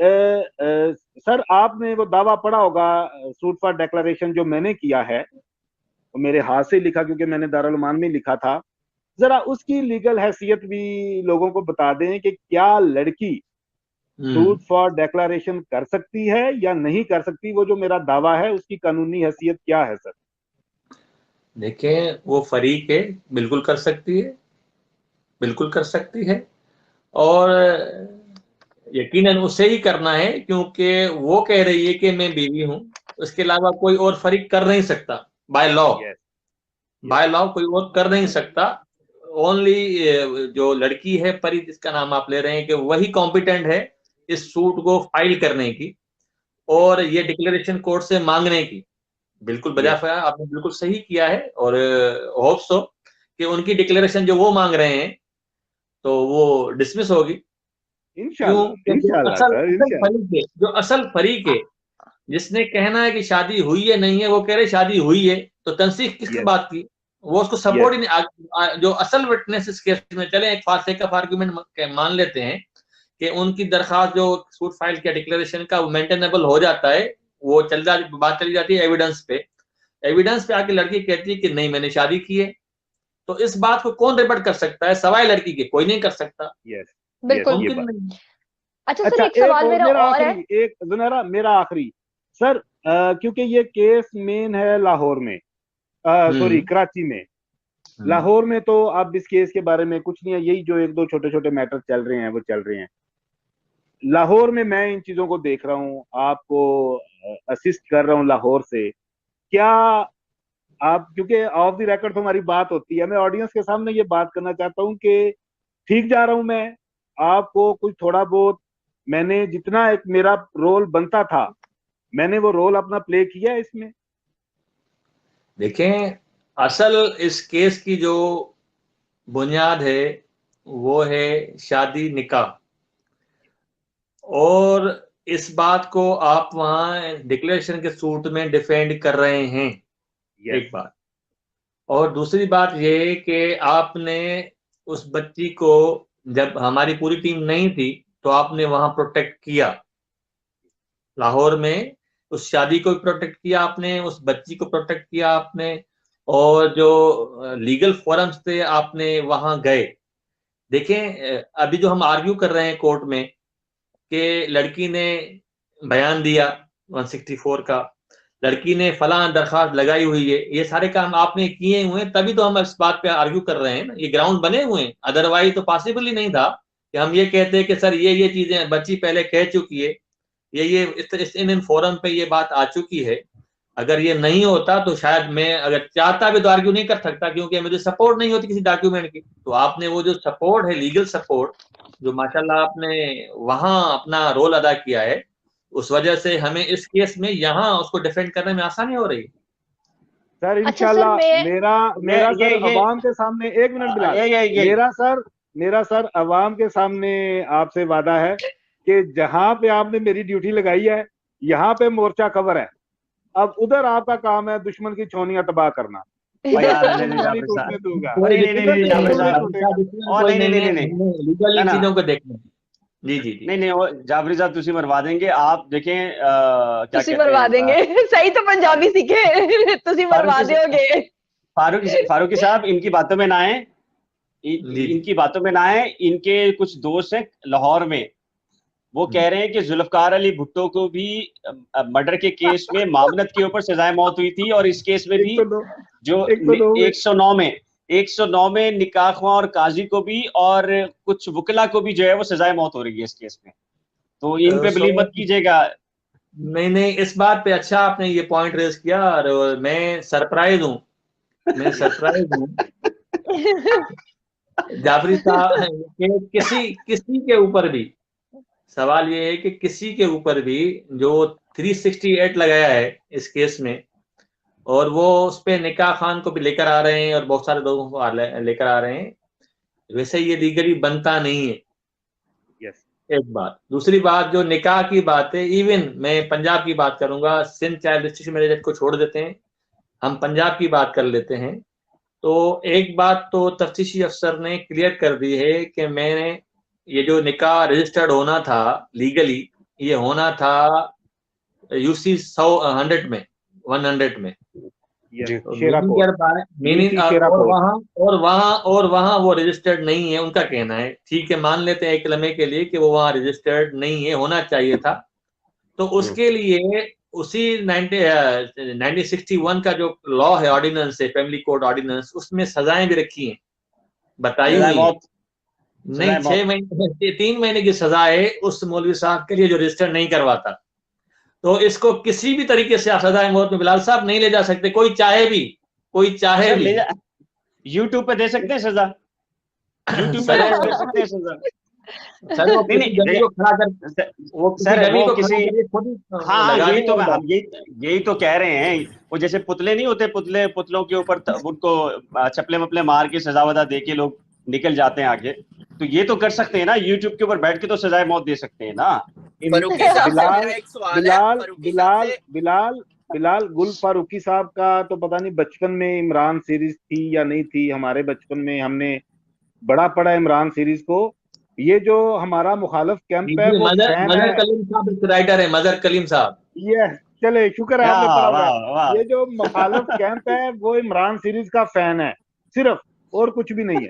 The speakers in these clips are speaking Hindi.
सर आपने वो दावा पढ़ा होगा, सूट फॉर डिक्लेरेशन जो मैंने किया है, वो मेरे हाथ से लिखा क्योंकि मैंने दारुल उलूम में लिखा था। जरा उसकी लीगल हैसियत भी लोगों को बता दें कि क्या लड़की सूट फॉर डिक्लेरेशन कर सकती है या नहीं कर सकती, वो जो मेरा दावा है उसकी कानूनी हैसियत क्या है सर? देखें, वो फरीक है, बिल्कुल कर सकती है, बिल्कुल कर सकती है। और यकीनन उसे ही करना है, क्योंकि वो कह रही है कि मैं बीवी हूं, उसके अलावा कोई और फरीक कर नहीं सकता बाय लॉ। बाय लॉ कोई और कर नहीं सकता। ओनली जो लड़की है परी, जिसका नाम आप ले रहे हैं, कि वही कॉम्पिटेंट है इस सूट को फाइल करने की और ये डिक्लेरेशन कोर्ट से मांगने की। बिल्कुल बजाफा आपने बिल्कुल सही किया है। और होप सो कि उनकी डिक्लेरेशन जो वो मांग रहे हैं तो वो डिसमिस होगी। क्यों? जो असल फरीक है, जिसने कहना है कि शादी हुई है नहीं है, वो कह रहे शादी हुई है, तो तंसीख किस बात की? वो उसको सपोर्ट ही नहीं। जो असल विटनेस इस केस में, चले एक फार्सेक ऑफ आर्गुमेंट मान लेते हैं कि उनकी दरखास्त जो सूट फाइल किया डिक्लेरेशन का, वो मेंटेनेबल हो जाता है, वो बात चली जाती है एविडेंस पे। एविडेंस पे आके लड़की कहती है कि नहीं मैंने शादी की है, तो इस बात को कौन रिपोर्ट कर सकता है? सवाए लड़की के कोई नहीं कर सकता। बिल्कुल। अच्छा सर, एक एक सवाल मेरा और है। एक जुनैरा, मेरा आखिरी सर, क्योंकि ये केस मेन है लाहौर में, सॉरी कराची में। लाहौर में तो अब इस केस के बारे में कुछ नहीं है, यही जो एक दो छोटे छोटे मैटर चल रहे हैं वो चल रहे हैं। लाहौर में मैं इन चीजों को देख रहा हूँ, आपको असिस्ट कर रहा हूँ लाहौर से। क्या आप, क्योंकि ऑफ द रिकॉर्ड तो हमारी बात होती है, मैं ऑडियंस के सामने ये बात करना चाहता हूँ कि ठीक जा रहा हूं मैं? आपको कुछ थोड़ा बहुत, मैंने जितना एक मेरा रोल बनता था, मैंने वो रोल अपना प्ले किया है इसमें? देखें, असल इस केस की जो बुनियाद है वो है शादी निकाह, और इस बात को आप वहां डिक्लेरेशन के सूट में डिफेंड कर रहे हैं। एक बात। और दूसरी बात ये कि आपने उस बच्ची को, जब हमारी पूरी टीम नहीं थी, तो आपने वहां प्रोटेक्ट किया लाहौर में। उस शादी को भी प्रोटेक्ट किया आपने, उस बच्ची को प्रोटेक्ट किया आपने, और जो लीगल फोरम्स थे आपने वहां गए। देखें, अभी जो हम आर्ग्यू कर रहे हैं कोर्ट में कि लड़की ने बयान दिया 164 का, लड़की ने फलां दरखास्त लगाई हुई है, ये सारे काम आपने किए हुए हैं, तभी तो हम इस बात पे आर्ग्यू कर रहे हैं ना, ये ग्राउंड बने हुए हैं। अदरवाइज तो पॉसिबल ही नहीं था कि हम ये कहते हैं कि सर ये चीजें बच्ची पहले कह चुकी है, ये इन फोरम पे ये बात आ चुकी है। अगर ये नहीं होता तो शायद मैं अगर चाहता भी तो आर्ग्यू नहीं कर सकता, क्योंकि मुझे सपोर्ट नहीं होती किसी डॉक्यूमेंट की। तो आपने वो जो सपोर्ट है, लीगल सपोर्ट, जो माशाल्लाह आपने वहां अपना रोल अदा किया है, उस वजह से हमें इस केस में यहाँ उसको डिफेंड करने में आसानी हो रही है। सर इंशाल्लाह मेरा सर अवाम के सामने, एक मिनट बिलाल, मेरा सर अवाम के सामने आपसे वादा है कि जहां पे आपने मेरी ड्यूटी लगाई है, यहाँ पे मोर्चा कवर है। अब उधर आपका काम है दुश्मन की छोनियां तबाह करना। जी जी जी, नहीं जाफरी साहब तुसी मरवा देंगे। आप देखें क्या कहते मरवा देंगे। सही तो पंजाबी सीखे, तुसी मरवा दोगे। फारूकी साहब इनकी बातों में ना आए, इनकी बातों में ना आए। इनके कुछ दोस्त हैं लाहौर में, वो कह रहे हैं कि जुल्फकार अली भुट्टो को भी मर्डर के केस में मामनत के ऊपर सजाए मौत हुई थी, और इस केस में भी जो 109 में निकाह ख्वां और काजी को भी और कुछ वकला को भी जो है वो सजाए मौत हो रही है इस केस में। तो इन पे बिलीव मत कीजिएगा। नहीं, इस बात पे अच्छा आपने ये पॉइंट रेज किया, और मैं सरप्राइज हूँ जाफरी साहब कि किसी के ऊपर भी सवाल ये है कि किसी के ऊपर भी जो 368 लगाया है इस केस में, और वो उस पे निकाह खान को भी लेकर आ रहे हैं और बहुत सारे लोगों को लेकर आ रहे हैं, वैसे ये लीगली बनता नहीं है। एक बात। दूसरी बात, जो निकाह की बात है, इवन मैं पंजाब की बात करूंगा, सिंध चाइल्ड रजिस्ट्रेशन मैरिज को छोड़ देते हैं, हम पंजाब की बात कर लेते हैं। तो एक बात तो तफ्तीशी अफसर ने क्लियर कर दी है कि मैंने ये जो निकाह रजिस्टर्ड होना था लीगली, ये होना था यूसी 100 में 100 में। और वहाँ वो रजिस्टर्ड नहीं है, उनका कहना है। ठीक है, मान लेते हैं एक लम्हे के लिए कि वो वहाँ रजिस्टर्ड नहीं है, होना चाहिए था। तो उसके लिए उसी 1961 का जो लॉ है, ऑर्डिनेंस है, फैमिली कोड ऑर्डिनेंस, उसमें सजाएं भी रखी हैं, बताई हुई है। नहीं, 6 महीने 3 महीने की सजा है उस मौलवी साहब के लिए जो रजिस्टर नहीं करवाता। तो इसको किसी भी तरीके से सजाए मौत में बिलाल साहब नहीं ले जा सकते, कोई चाहे भी। यूट्यूब पे दे सकते हैं सजा, यूट्यूब पे दे सकते हैं सजा। सर वो किसी डमी को खड़ा कर, वो किसी डमी को किसी, हाँ यही तो कह रहे हैं। वो जैसे पुतले नहीं होते, पुतलों के ऊपर उनको चपले मपले मार के सजा वजा दे के लोग निकल जाते हैं आगे। तो ये तो कर सकते हैं ना, यूट्यूब के ऊपर बैठ के तो सजाए मौत दे सकते हैं ना। बिलाल गुल फारूकी साहब का तो पता नहीं बचपन में इमरान सीरीज थी या नहीं थी। हमारे बचपन में हमने बड़ा पड़ा इमरान सीरीज को। ये जो हमारा मुखालिफ कैंप है वो मजहर कलीम साहब राइटर है, मजहर कलीम साहब। ये चले, शुक्र है आपने पढ़ा हुआ है। ये जो मुखालिफ कैंप है वो इमरान सीरीज का फैन है सिर्फ, और कुछ भी नहीं है।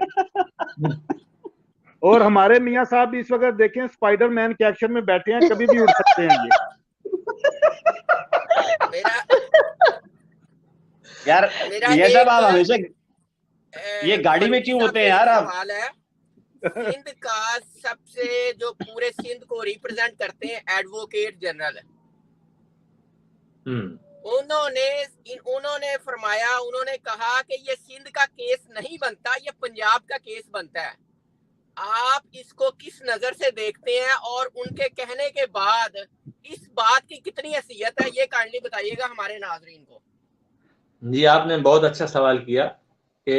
और हमारे मियाँ साहब भी इस वक्त देखें स्पाइडरमैन के एक्शन में बैठे हैं, कभी भी उड़ सकते हैं ये। यार ये सब आप हमेशा ये गाड़ी में क्यों होते हैं यार आप? सिंध का सबसे जो पूरे सिंध को रिप्रेजेंट करते हैं एडवोकेट जनरल, उन्होंने फरमाया, उन्होंने कहा कि ये सिंध का केस नहीं बनता, ये पंजाब का केस बनता है। आप इसको किस नजर से देखते हैं और उनके कहने के बाद इस बात की कितनी हैसियत है, ये काइंडली बताइएगा हमारे नाजरीन को। जी, आपने बहुत अच्छा सवाल किया कि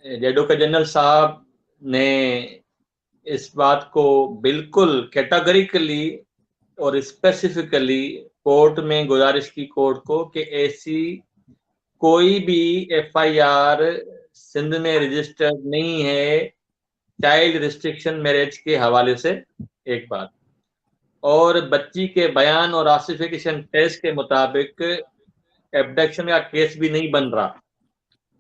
एडवोकेट जनरल साहब ने इस बात को बिल्कुल कैटेगरिकली और स्पेसिफिकली कोर्ट में गुजारिश की कोर्ट को कि ऐसी कोई भी एफआईआर सिंध में रजिस्टर्ड नहीं है चाइल्ड रिस्ट्रिक्शन मैरिज के हवाले से, एक बात। और बच्ची के बयान और आसिफिकेशन टेस्ट के मुताबिक एब्डक्शन का केस भी नहीं बन रहा।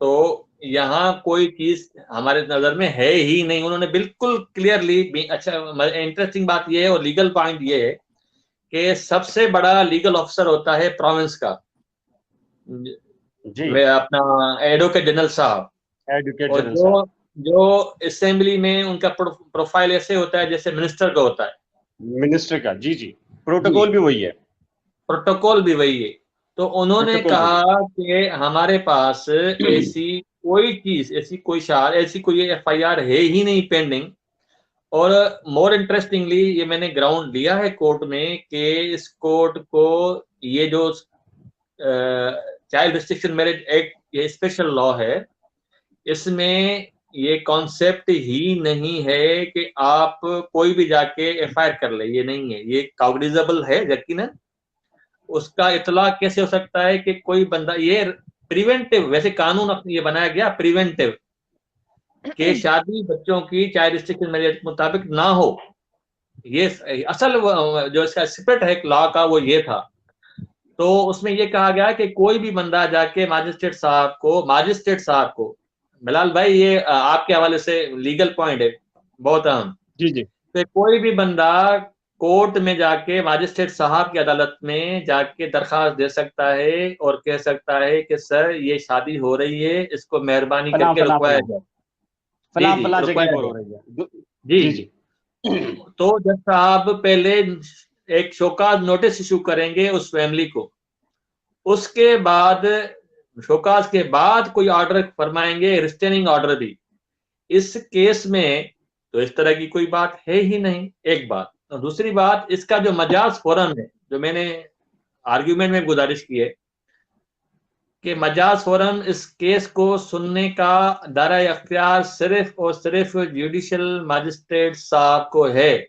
तो यहाँ कोई चीज हमारे नजर में है ही नहीं, उन्होंने बिल्कुल क्लियरली। अच्छा, इंटरेस्टिंग बात यह है और लीगल पॉइंट ये है कि सबसे बड़ा लीगल ऑफिसर होता है प्रोविंस का जी, वे अपना एडवोकेट जनरल साहब। और जो असेंबली में उनका प्रोफाइल ऐसे होता है जैसे मिनिस्टर का होता है, मिनिस्टर का। जी, प्रोटोकॉल भी वही है, प्रोटोकॉल भी वही है। तो उन्होंने कहा कि हमारे पास ऐसी कोई चीज, ऐसी कोई एफआईआर है ही नहीं पेंडिंग। और मोर इंटरेस्टिंगली ये मैंने ग्राउंड लिया है कोर्ट में कि इस कोर्ट को ये जो चाइल्ड रिस्ट्रिक्शन मैरिज एक्ट, ये स्पेशल लॉ है, इसमें ये कॉन्सेप्ट ही नहीं है कि आप कोई भी जाके एफआईआर कर ले, ये नहीं है। ये कॉग्निजेबल है यकीनन, उसका इतला कैसे हो सकता है कि कोई बंदा, ये प्रिवेंटिव, वैसे कानून ये बनाया गया प्रिवेंटिव कि शादी बच्चों की चाइल्ड रिस्ट्रिक्शन मैरिज के मुताबिक ना हो। ये असल जो इसका स्पिरिट है लॉ का वो ये था। तो उसमें ये कहा गया कि कोई भी बंदा जाके मजिस्ट्रेट साहब को बिलाल भाई, ये आपके हवाले से लीगल पॉइंट है बहुत अहम। जी। तो कोई भी बंदा कोर्ट में जाके मजिस्ट्रेट साहब की अदालत में जाके दरखास्त दे सकता है और कह सकता है कि सर ये शादी हो रही है, इसको मेहरबानी करके रुकवाया जाए। जी। तो जज साहब पहले एक शोकाज नोटिस इशू करेंगे उस फैमिली को, उसके बाद शोकाज के बाद कोई ऑर्डर फरमाएंगे, रिस्ट्रेनिंग ऑर्डर भी। इस केस में तो इस तरह की कोई बात है ही नहीं, एक बात। और दूसरी बात, इसका जो मजाज फोरम है, जो मैंने आर्ग्यूमेंट में गुजारिश की है कि मजाज फोरम इस केस को सुनने का दायरा अख्तियार सिर्फ और सिर्फ जुडिशियल मजिस्ट्रेट साहब को है।